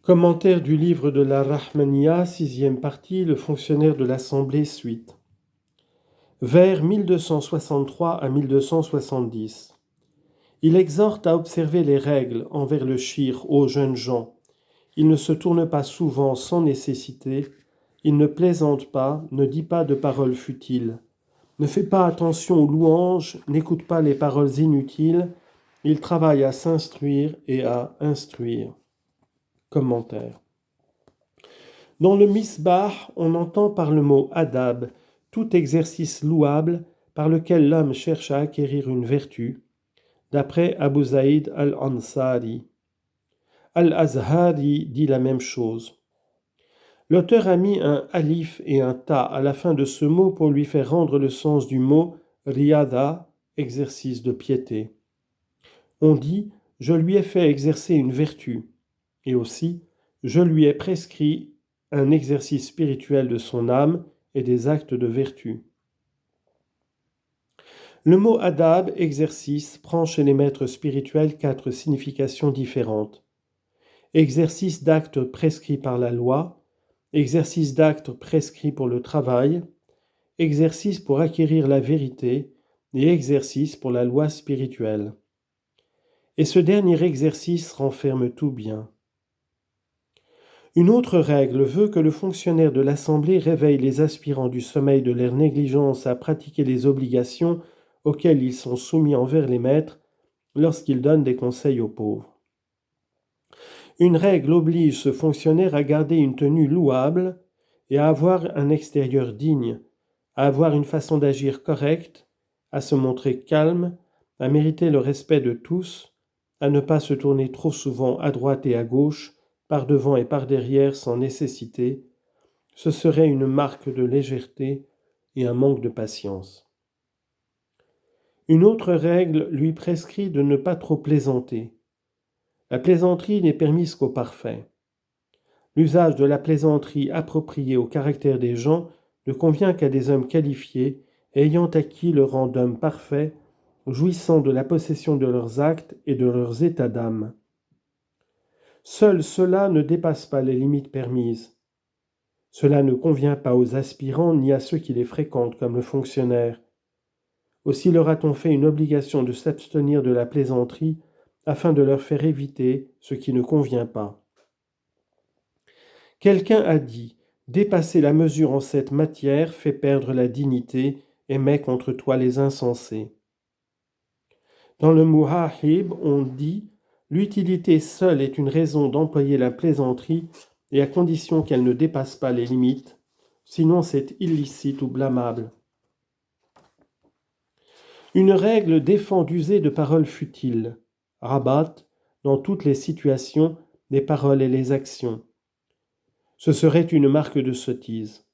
Commentaire du livre de la Rahmaniya, 6e partie, le fonctionnaire de l'Assemblée, suite. Vers 1263 à 1270. Il exhorte à observer les règles envers le shir aux jeunes gens. Il ne se tourne pas souvent sans nécessité, il ne plaisante pas, ne dit pas de paroles futiles, ne fait pas attention aux louanges, n'écoute pas les paroles inutiles, il travaille à s'instruire et à instruire. Commentaire. Dans le misbah, on entend par le mot adab tout exercice louable par lequel l'homme cherche à acquérir une vertu, d'après Abu Zaïd al-Ansari. Al-Azhari dit la même chose. L'auteur a mis un alif et un ta à la fin de ce mot pour lui faire rendre le sens du mot riyada, exercice de piété. On dit « je lui ai fait exercer une vertu » et aussi « je lui ai prescrit un exercice spirituel de son âme et des actes de vertu. » Le mot adab, exercice, prend chez les maîtres spirituels 4 significations différentes. Exercice d'actes prescrits par la loi, exercice d'actes prescrits pour le travail, exercice pour acquérir la vérité et exercice pour la loi spirituelle. Et ce dernier exercice renferme tout bien. Une autre règle veut que le fonctionnaire de l'Assemblée réveille les aspirants du sommeil de leur négligence à pratiquer les obligations auxquelles ils sont soumis envers les maîtres lorsqu'ils donnent des conseils aux pauvres. Une règle oblige ce fonctionnaire à garder une tenue louable et à avoir un extérieur digne, à avoir une façon d'agir correcte, à se montrer calme, à mériter le respect de tous, à ne pas se tourner trop souvent à droite et à gauche, par devant et par derrière sans nécessité. Ce serait une marque de légèreté et un manque de patience. Une autre règle lui prescrit de ne pas trop plaisanter. La plaisanterie n'est permise qu'aux parfaits. L'usage de la plaisanterie appropriée au caractère des gens ne convient qu'à des hommes qualifiés, ayant acquis le rang d'hommes parfaits, jouissant de la possession de leurs actes et de leurs états d'âme. Seuls ceux-là ne dépassent pas les limites permises. Cela ne convient pas aux aspirants ni à ceux qui les fréquentent comme le fonctionnaire. Aussi leur a-t-on fait une obligation de s'abstenir de la plaisanterie afin de leur faire éviter ce qui ne convient pas. Quelqu'un a dit « Dépasser la mesure en cette matière fait perdre la dignité et met contre toi les insensés. » Dans le Muhahib, on dit « L'utilité seule est une raison d'employer la plaisanterie et à condition qu'elle ne dépasse pas les limites, sinon c'est illicite ou blâmable. » Une règle défend d'user de paroles futiles, rabat, dans toutes les situations, les paroles et les actions. Ce serait une marque de sottise.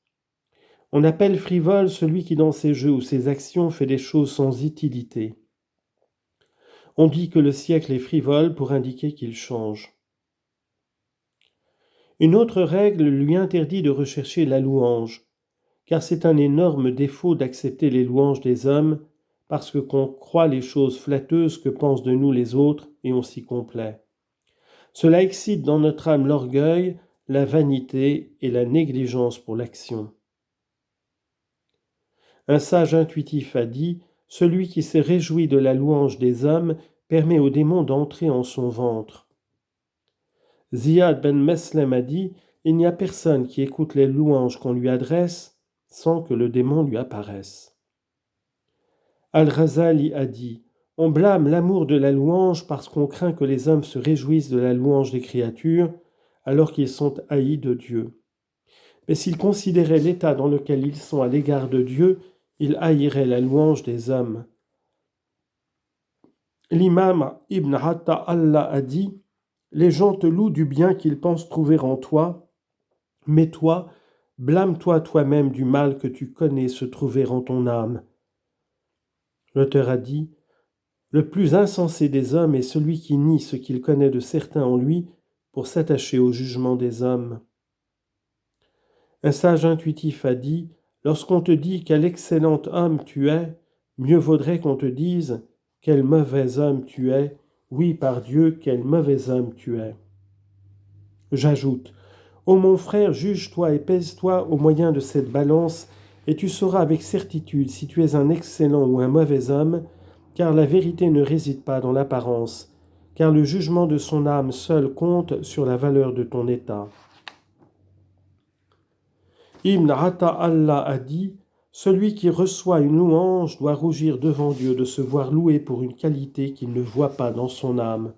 On appelle frivole celui qui dans ses jeux ou ses actions fait des choses sans utilité. On dit que le siècle est frivole pour indiquer qu'il change. Une autre règle lui interdit de rechercher la louange, car c'est un énorme défaut d'accepter les louanges des hommes, parce que qu'on croit les choses flatteuses que pensent de nous les autres et on s'y complaît. Cela excite dans notre âme l'orgueil, la vanité et la négligence pour l'action. Un sage intuitif a dit « Celui qui s'est réjoui de la louange des hommes permet aux démons d'entrer en son ventre. » Ziyad ben Meslem a dit « Il n'y a personne qui écoute les louanges qu'on lui adresse sans que le démon lui apparaisse. » Al-Ghazali a dit « On blâme l'amour de la louange parce qu'on craint que les hommes se réjouissent de la louange des créatures alors qu'ils sont haïs de Dieu. Mais s'ils considéraient l'état dans lequel ils sont à l'égard de Dieu, ils haïraient la louange des hommes. » L'imam Ibn Atta Allah a dit « Les gens te louent du bien qu'ils pensent trouver en toi, mais toi, blâme-toi toi-même du mal que tu connais se trouver en ton âme. » L'auteur a dit « Le plus insensé des hommes est celui qui nie ce qu'il connaît de certain en lui pour s'attacher au jugement des hommes. » Un sage intuitif a dit « Lorsqu'on te dit quel excellent homme tu es, mieux vaudrait qu'on te dise quel mauvais homme tu es. Oui, par Dieu, quel mauvais homme tu es. » J'ajoute, ô mon frère, juge-toi et pèse-toi au moyen de cette balance, et tu sauras avec certitude si tu es un excellent ou un mauvais homme, car la vérité ne réside pas dans l'apparence, car le jugement de son âme seul compte sur la valeur de ton état. Ibn Ata Allah a dit, celui qui reçoit une louange doit rougir devant Dieu de se voir loué pour une qualité qu'il ne voit pas dans son âme.